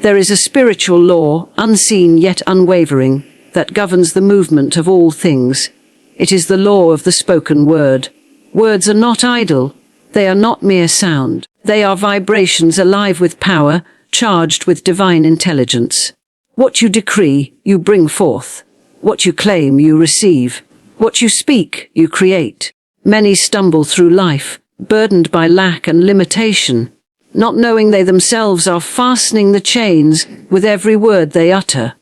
There is a spiritual law, unseen yet unwavering, that governs the movement of all things. It is the law of the spoken word. Words are not idle. They are not mere sound. They are vibrations alive with power, charged with divine intelligence. What you decree, you bring forth. What you claim, you receive. What you speak, you create. Many stumble through life, burdened by lack and limitation, not knowing they themselves are fastening the chains with every word they utter.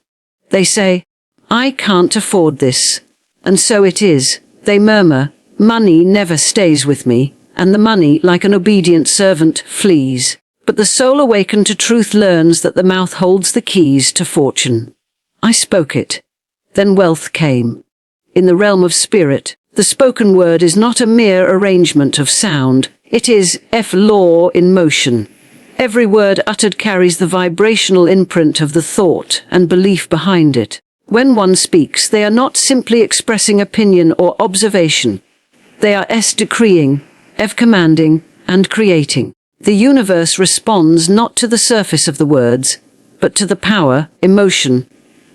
They say, "I can't afford this." And so it is. They murmur, "Money never stays with me," and the money, like an obedient servant, flees. But the soul awakened to truth learns that the mouth holds the keys to fortune. I spoke it. Then wealth came. In the realm of spirit, the spoken word is not a mere arrangement of sound. It is law in motion. Every word uttered carries the vibrational imprint of the thought and belief behind it. When one speaks, they are not simply expressing opinion or observation. They are decreeing, commanding, and creating. The universe responds not to the surface of the words, but to the power, emotion,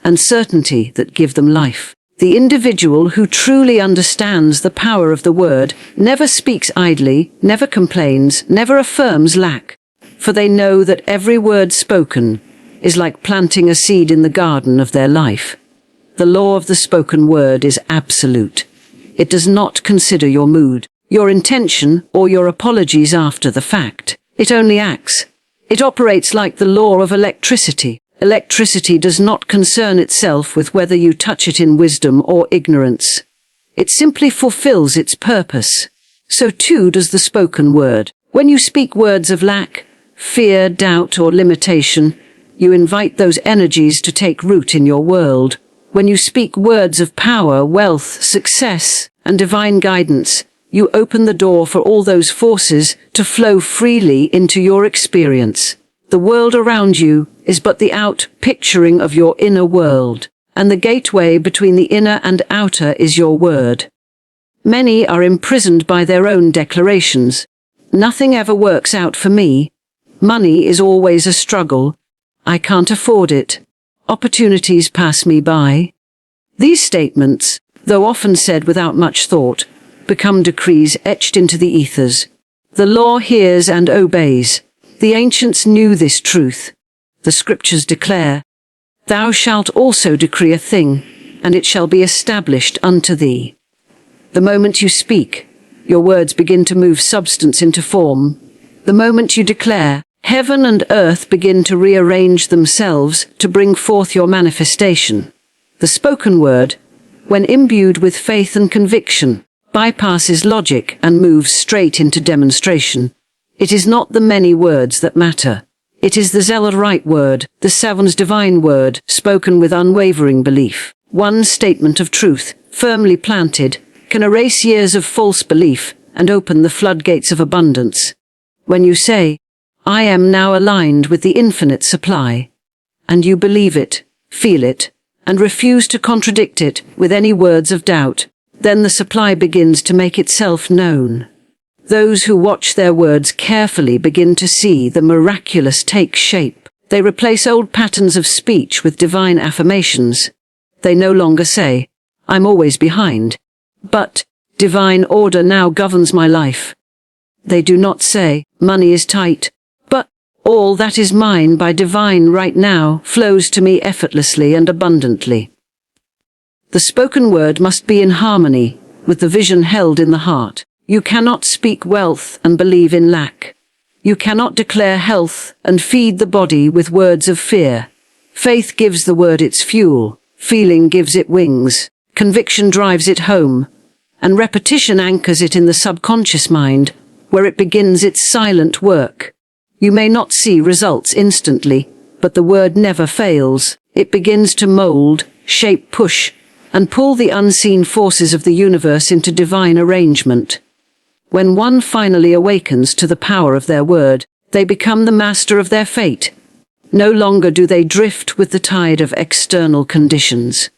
and certainty that give them life. The individual who truly understands the power of the word never speaks idly, never complains, never affirms lack, for they know that every word spoken is like planting a seed in the garden of their life. The law of the spoken word is absolute. It does not consider your mood, your intention, or your apologies after the fact. It only acts. It operates like the law of electricity. Electricity does not concern itself with whether you touch it in wisdom or ignorance. It simply fulfills its purpose. So too does the spoken word. When you speak words of lack, fear, doubt, or limitation, you invite those energies to take root in your world. When you speak words of power, wealth, success, and divine guidance, you open the door for all those forces to flow freely into your experience. The world around you is but the out-picturing of your inner world, and the gateway between the inner and outer is your word. Many are imprisoned by their own declarations. Nothing ever works out for me. Money is always a struggle. I can't afford it. Opportunities pass me by. These statements, though often said without much thought, become decrees etched into the ethers. The law hears and obeys. The ancients knew this truth. The scriptures declare, "Thou shalt also decree a thing, and it shall be established unto thee." The moment you speak, your words begin to move substance into form. The moment you declare, heaven and earth begin to rearrange themselves to bring forth your manifestation. The spoken word, when imbued with faith and conviction, bypasses logic and moves straight into demonstration. It is not the many words that matter. It is the zealot right word, the Savon's divine word, spoken with unwavering belief. One statement of truth, firmly planted, can erase years of false belief and open the floodgates of abundance. When you say, "I am now aligned with the infinite supply," and you believe it, feel it, and refuse to contradict it with any words of doubt, then the supply begins to make itself known. Those who watch their words carefully begin to see the miraculous take shape. They replace old patterns of speech with divine affirmations. They no longer say, "I'm always behind," but "Divine order now governs my life." They do not say, "Money is tight," but "All that is mine by divine right now flows to me effortlessly and abundantly." The spoken word must be in harmony with the vision held in the heart. You cannot speak wealth and believe in lack. You cannot declare health and feed the body with words of fear. Faith gives the word its fuel, feeling gives it wings, conviction drives it home, and repetition anchors it in the subconscious mind, where it begins its silent work. You may not see results instantly, but the word never fails. It begins to mold, shape, push, and pull the unseen forces of the universe into divine arrangement. When one finally awakens to the power of their word, they become the master of their fate. No longer do they drift with the tide of external conditions.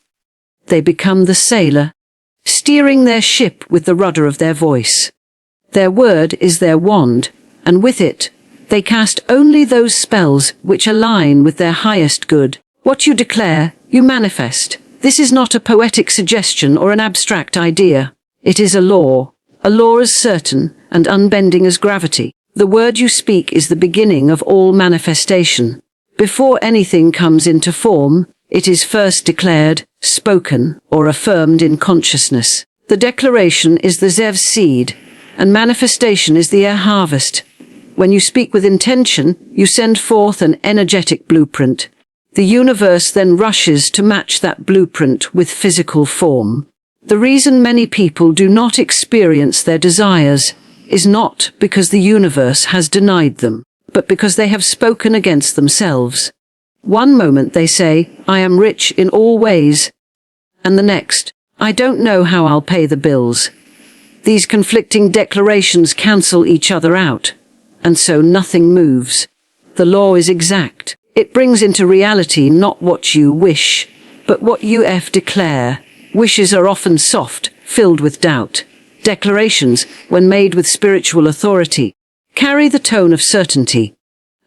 They become the sailor, steering their ship with the rudder of their voice. Their word is their wand, and with it, They cast only those spells which align with their highest good. What you declare, you manifest. This is not a poetic suggestion or an abstract idea. It is a law as certain and unbending as gravity. The word you speak is the beginning of all manifestation. Before anything comes into form, it is first declared, spoken, or affirmed in consciousness. The declaration is the Zev seed, and manifestation is the air harvest. When you speak with intention, you send forth an energetic blueprint. The universe then rushes to match that blueprint with physical form. The reason many people do not experience their desires is not because the universe has denied them, but because they have spoken against themselves. One moment they say, I am rich in all ways, and the next, I don't know how I'll pay the bills. These conflicting declarations cancel each other out, and so nothing moves. The law is exact. It brings into reality not what you wish, but what you declare. Wishes are often soft, filled with doubt. Declarations, when made with spiritual authority, carry the tone of certainty.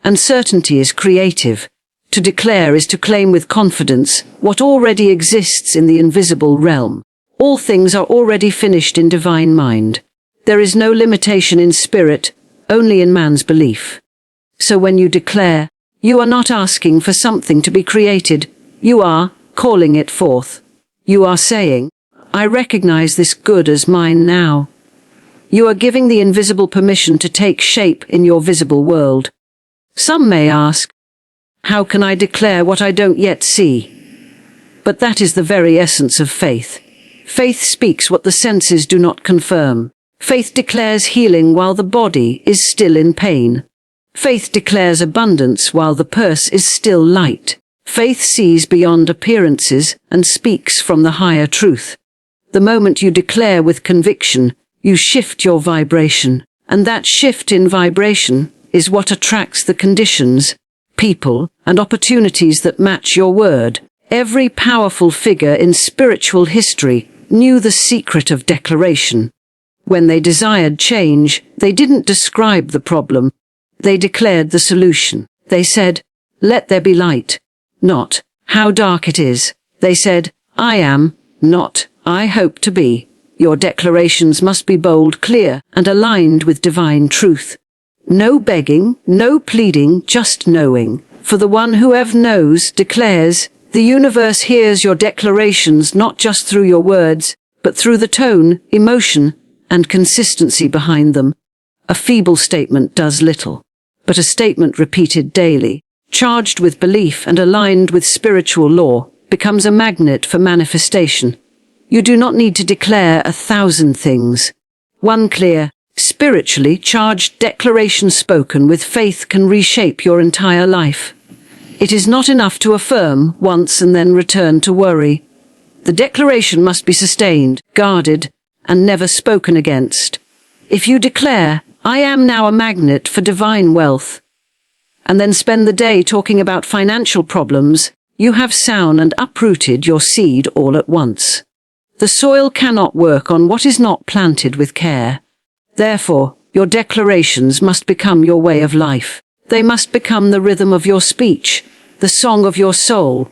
And certainty is creative. To declare is to claim with confidence what already exists in the invisible realm. All things are already finished in divine mind. There is no limitation in spirit, only in man's belief. So when you declare, you are not asking for something to be created, you are calling it forth. You are saying, I recognize this good as mine now. You are giving the invisible permission to take shape in your visible world. Some may ask, how can I declare what I don't yet see? But that is the very essence of faith. Faith speaks what the senses do not confirm. Faith declares healing while the body is still in pain. Faith declares abundance while the purse is still light. Faith sees beyond appearances and speaks from the higher truth. The moment you declare with conviction, you shift your vibration, and that shift in vibration is what attracts the conditions, people, and opportunities that match your word. Every powerful figure in spiritual history knew the secret of declaration. When they desired change, they didn't describe the problem. They declared the solution. They said, let there be light. Not, how dark it is. They said, I am, not, I hope to be. Your declarations must be bold, clear, and aligned with divine truth. No begging, no pleading, just knowing. For the one who ever knows, declares, the universe hears your declarations not just through your words, but through the tone, emotion, and consistency behind them. A feeble statement does little, but a statement repeated daily, charged with belief and aligned with spiritual law, becomes a magnet for manifestation. You do not need to declare 1,000 things. One clear, spiritually charged declaration spoken with faith can reshape your entire life. It is not enough to affirm once and then return to worry. The declaration must be sustained, guarded, and never spoken against. If you declare, I am now a magnet for divine wealth, and then spend the day talking about financial problems, you have sown and uprooted your seed all at once. The soil cannot work on what is not planted with care. Therefore, your declarations must become your way of life. They must become the rhythm of your speech, the song of your soul,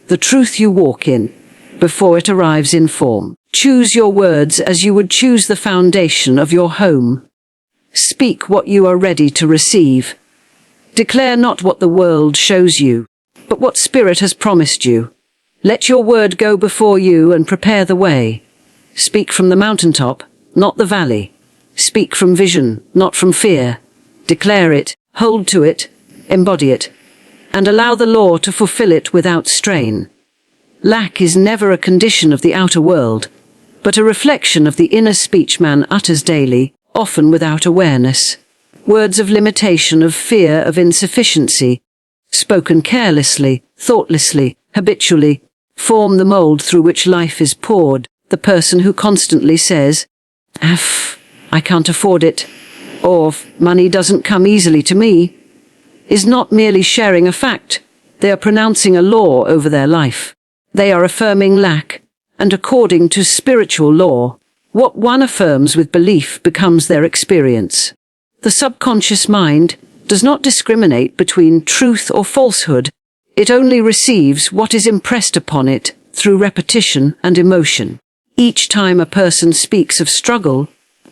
the truth you walk in, before it arrives in form. Choose your words as you would choose the foundation of your home. Speak what you are ready to receive. Declare not what the world shows you, but what Spirit has promised you. Let your word go before you and prepare the way. Speak from the mountaintop, not the valley. Speak from vision, not from fear. Declare it, hold to it, embody it, and allow the law to fulfill it without strain. Lack is never a condition of the outer world, but a reflection of the inner speech man utters daily, often without awareness. Words of limitation, of fear, of insufficiency, spoken carelessly, thoughtlessly, habitually, form the mold through which life is poured. The person who constantly says, I can't afford it, or money doesn't come easily to me, is not merely sharing a fact. They are pronouncing a law over their life. They are affirming lack, and according to spiritual law, what one affirms with belief becomes their experience. The subconscious mind, does not discriminate between truth or falsehood. It only receives what is impressed upon it through repetition and emotion. Each time a person speaks of struggle,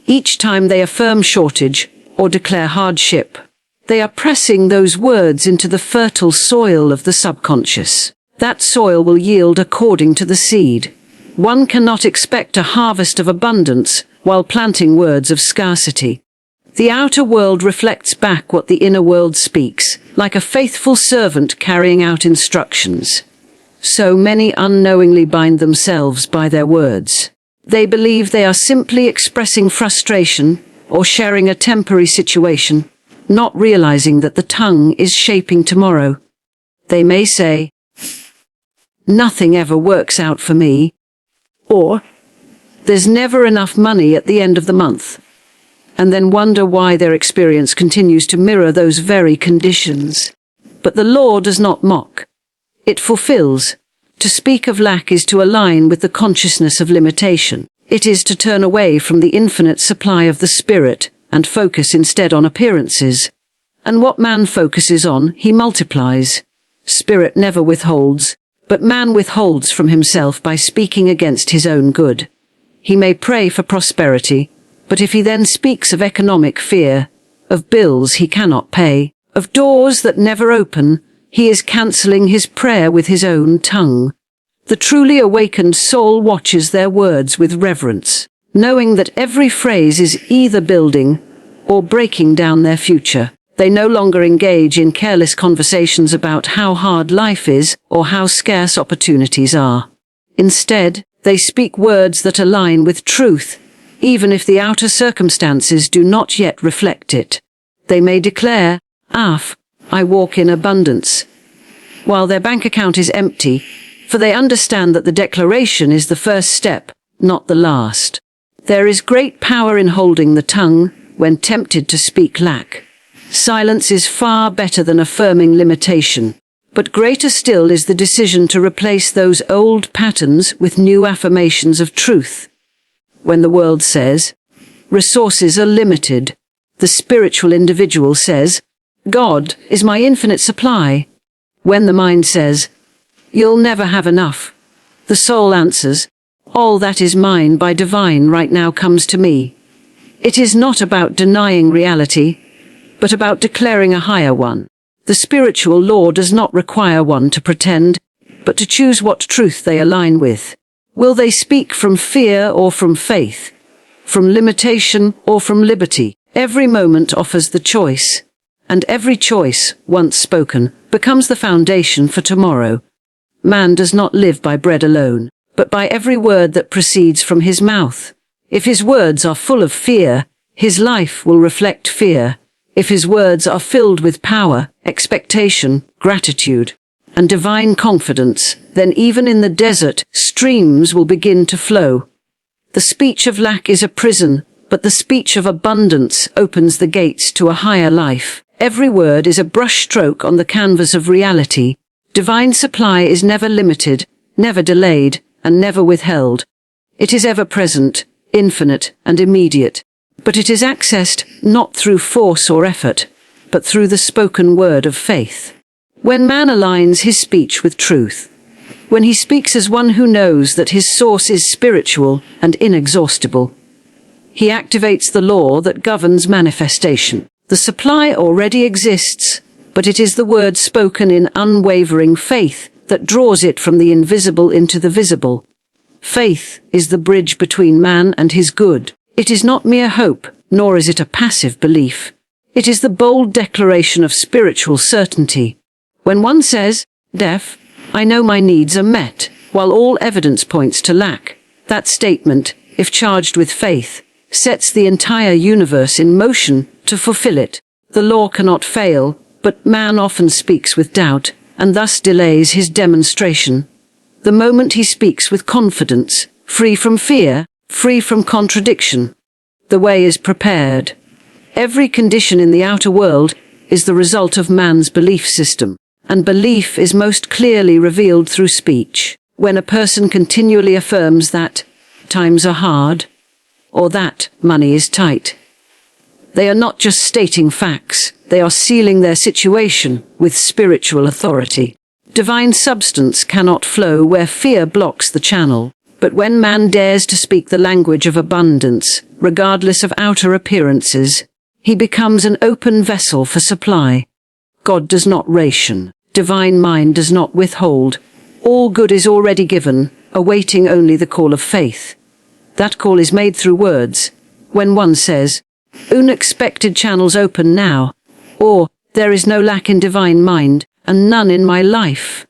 each time they affirm shortage or declare hardship, they are pressing those words into the fertile soil of the subconscious. That soil will yield according to the seed. One cannot expect a harvest of abundance while planting words of scarcity. The outer world reflects back what the inner world speaks, like a faithful servant carrying out instructions. So many unknowingly bind themselves by their words. They believe they are simply expressing frustration or sharing a temporary situation, not realizing that the tongue is shaping tomorrow. They may say, "Nothing ever works out for me," or "There's never enough money at the end of the month," and then wonder why their experience continues to mirror those very conditions. But the law does not mock. It fulfills. To speak of lack is to align with the consciousness of limitation. It is to turn away from the infinite supply of the spirit and focus instead on appearances. And what man focuses on, he multiplies. Spirit never withholds, but man withholds from himself by speaking against his own good. He may pray for prosperity, but if he then speaks of economic fear, of bills he cannot pay, of doors that never open, he is cancelling his prayer with his own tongue. The truly awakened soul watches their words with reverence, knowing that every phrase is either building or breaking down their future. They no longer engage in careless conversations about how hard life is or how scarce opportunities are. Instead, they speak words that align with truth, even if the outer circumstances do not yet reflect it. They may declare, "I walk in abundance," while their bank account is empty, for they understand that the declaration is the first step, not the last. There is great power in holding the tongue when tempted to speak lack. Silence is far better than affirming limitation, but greater still is the decision to replace those old patterns with new affirmations of truth. When the world says, "Resources are limited," the spiritual individual says, "God is my infinite supply." When the mind says, "You'll never have enough," the soul answers, "All that is mine by divine right now comes to me." It is not about denying reality, but about declaring a higher one. The spiritual law does not require one to pretend, but to choose what truth they align with. Will they speak from fear or from faith? From limitation or from liberty? Every moment offers the choice, and every choice, once spoken, becomes the foundation for tomorrow. Man does not live by bread alone, but by every word that proceeds from his mouth. If his words are full of fear, his life will reflect fear. If his words are filled with power, expectation, gratitude, and divine confidence, then even in the desert, streams will begin to flow. The speech of lack is a prison, but the speech of abundance opens the gates to a higher life. Every word is a brushstroke on the canvas of reality. Divine supply is never limited, never delayed, and never withheld. It is ever present, infinite, and immediate. But it is accessed not through force or effort, but through the spoken word of faith. When man aligns his speech with truth, when he speaks as one who knows that his source is spiritual and inexhaustible, he activates the law that governs manifestation. The supply already exists, but it is the word spoken in unwavering faith that draws it from the invisible into the visible. Faith is the bridge between man and his good. It is not mere hope, nor is it a passive belief. It is the bold declaration of spiritual certainty. When one says, "I know my needs are met," while all evidence points to lack, that statement, if charged with faith, sets the entire universe in motion to fulfill it. The law cannot fail, but man often speaks with doubt, and thus delays his demonstration. The moment he speaks with confidence, free from fear, free from contradiction, the way is prepared. Every condition in the outer world is the result of man's belief system, and belief is most clearly revealed through speech. When a person continually affirms that times are hard, or that money is tight, They are not just stating facts, they are sealing their situation with spiritual authority. Divine substance cannot flow where fear blocks the channel. But when man dares to speak the language of abundance, regardless of outer appearances, he becomes an open vessel for supply. God does not ration. Divine mind does not withhold. All good is already given, awaiting only the call of faith. That call is made through words. When one says, "Unexpected channels open now," or "There is no lack in divine mind, and none in my life,"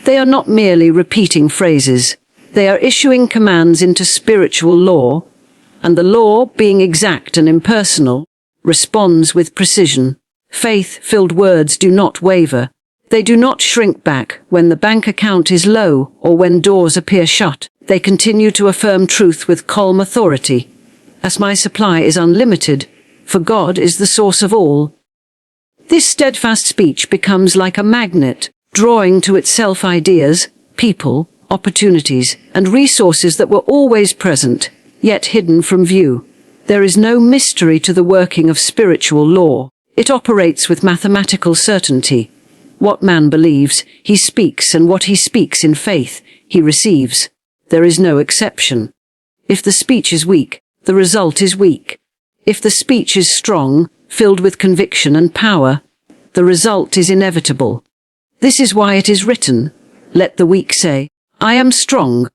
they are not merely repeating phrases. They are issuing commands into spiritual law, and the law, being exact and impersonal, responds with precision. Faith-filled words do not waver. They do not shrink back when the bank account is low or when doors appear shut. They continue to affirm truth with calm authority. As my supply is unlimited, for God is the source of all. This steadfast speech becomes like a magnet, drawing to itself ideas, people, opportunities, and resources that were always present, yet hidden from view. There is no mystery to the working of spiritual law. It operates with mathematical certainty. What man believes, he speaks, and what he speaks in faith, he receives. There is no exception. If the speech is weak, the result is weak. If the speech is strong, filled with conviction and power, the result is inevitable. This is why it is written, "Let the weak say, I am strong,"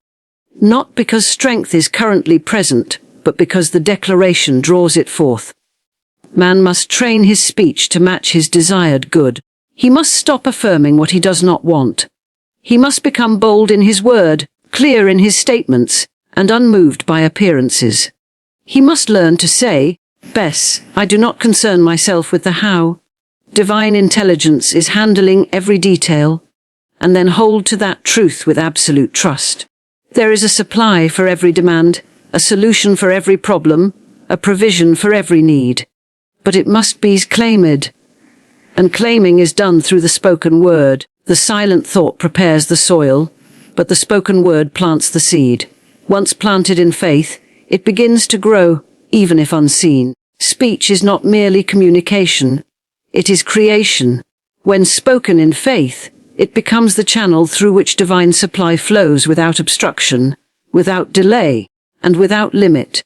not because strength is currently present, but because the declaration draws it forth. Man must train his speech to match his desired good. He must stop affirming what he does not want. He must become bold in his word, clear in his statements, and unmoved by appearances. He must learn to say, "Bess, I do not concern myself with the how. Divine intelligence is handling every detail," and then hold to that truth with absolute trust. There is a supply for every demand, a solution for every problem, a provision for every need. But it must be claimed. And claiming is done through the spoken word. The silent thought prepares the soil, but the spoken word plants the seed. Once planted in faith, it begins to grow, even if unseen. Speech is not merely communication. It is creation. When spoken in faith, it becomes the channel through which divine supply flows without obstruction, without delay, and without limit.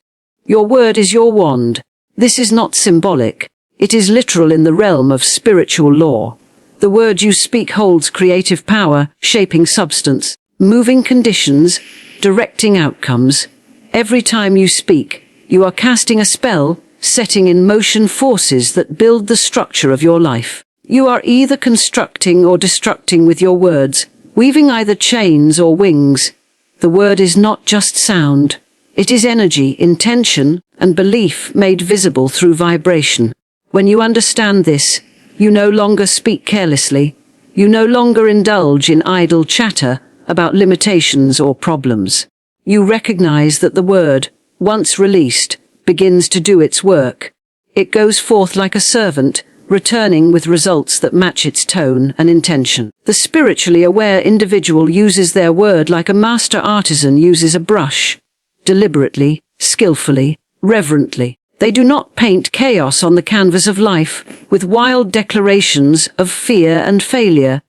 Your word is your wand. This is not symbolic. It is literal in the realm of spiritual law. The word you speak holds creative power, shaping substance, moving conditions, directing outcomes. Every time you speak, you are casting a spell, setting in motion forces that build the structure of your life. You are either constructing or destructing with your words, weaving either chains or wings. The word is not just sound. It is energy, intention, and belief made visible through vibration. When you understand this, you no longer speak carelessly. You no longer indulge in idle chatter about limitations or problems. You recognize that the word, once released, begins to do its work. It goes forth like a servant, returning with results that match its tone and intention. The spiritually aware individual uses their word like a master artisan uses a brush, deliberately, skillfully, reverently. They do not paint chaos on the canvas of life with wild declarations of fear and failure.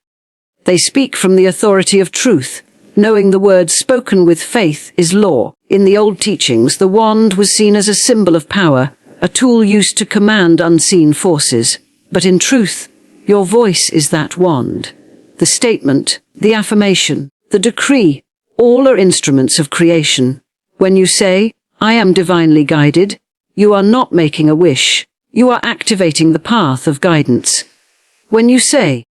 They speak from the authority of truth, knowing the word spoken with faith is law. In the old teachings, the wand was seen as a symbol of power, a tool used to command unseen forces. But in truth, your voice is that wand. The statement, the affirmation, the decree, all are instruments of creation. When you say, "I am divinely guided," you are not making a wish. You are activating the path of guidance. When you say,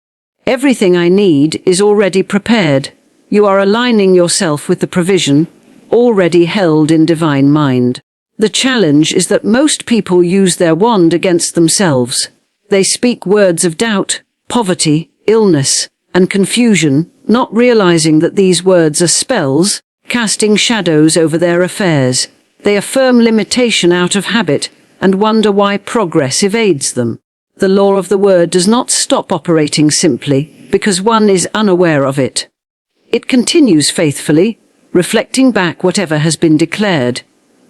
"Everything I need is already prepared," you are aligning yourself with the provision already held in divine mind. The challenge is that most people use their wand against themselves. They speak words of doubt, poverty, illness, and confusion, not realizing that these words are spells, casting shadows over their affairs. They affirm limitation out of habit and wonder why progress evades them. The law of the word does not stop operating simply because one is unaware of it. It continues faithfully, reflecting back whatever has been declared,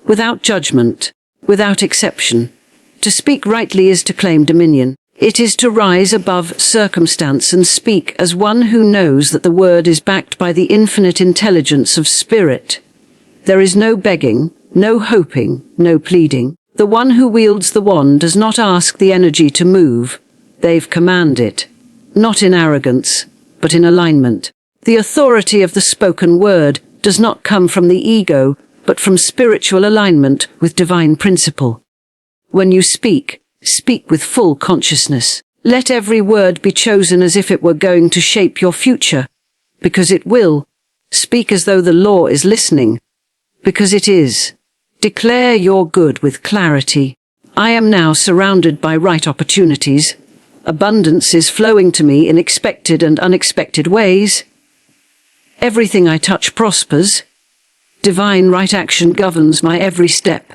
without judgment, without exception. To speak rightly is to claim dominion. It is to rise above circumstance and speak as one who knows that the word is backed by the infinite intelligence of spirit. There is no begging, no hoping, no pleading. The one who wields the wand does not ask the energy to move. They've command it. Not in arrogance, but in alignment. The authority of the spoken word does not come from the ego, but from spiritual alignment with divine principle. When you speak, speak with full consciousness. Let every word be chosen as if it were going to shape your future, because it will. Speak as though the law is listening, because it is. Declare your good with clarity. I am now surrounded by right opportunities. Abundance is flowing to me in expected and unexpected ways. Everything I touch prospers. Divine right action governs my every step.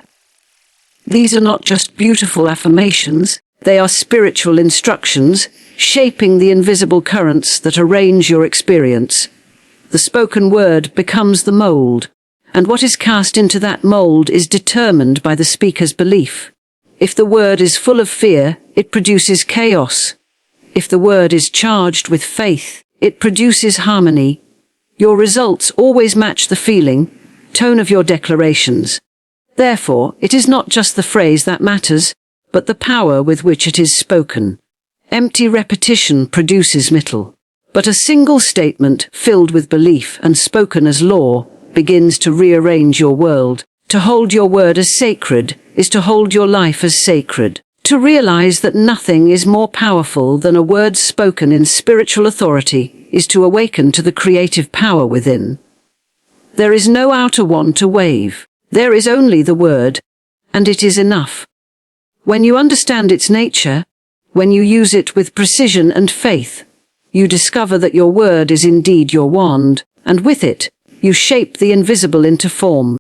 These are not just beautiful affirmations, they are spiritual instructions, shaping the invisible currents that arrange your experience. The spoken word becomes the mold, and what is cast into that mold is determined by the speaker's belief. If the word is full of fear, it produces chaos. If the word is charged with faith, it produces harmony. Your results always match the feeling, tone of your declarations. Therefore, it is not just the phrase that matters, but the power with which it is spoken. Empty repetition produces mittel. But a single statement filled with belief and spoken as law begins to rearrange your world. To hold your word as sacred is to hold your life as sacred. To realize that nothing is more powerful than a word spoken in spiritual authority is to awaken to the creative power within. There is no outer wand to wave. There is only the word, and it is enough. When you understand its nature, when you use it with precision and faith, you discover that your word is indeed your wand, and with it, you shape the invisible into form.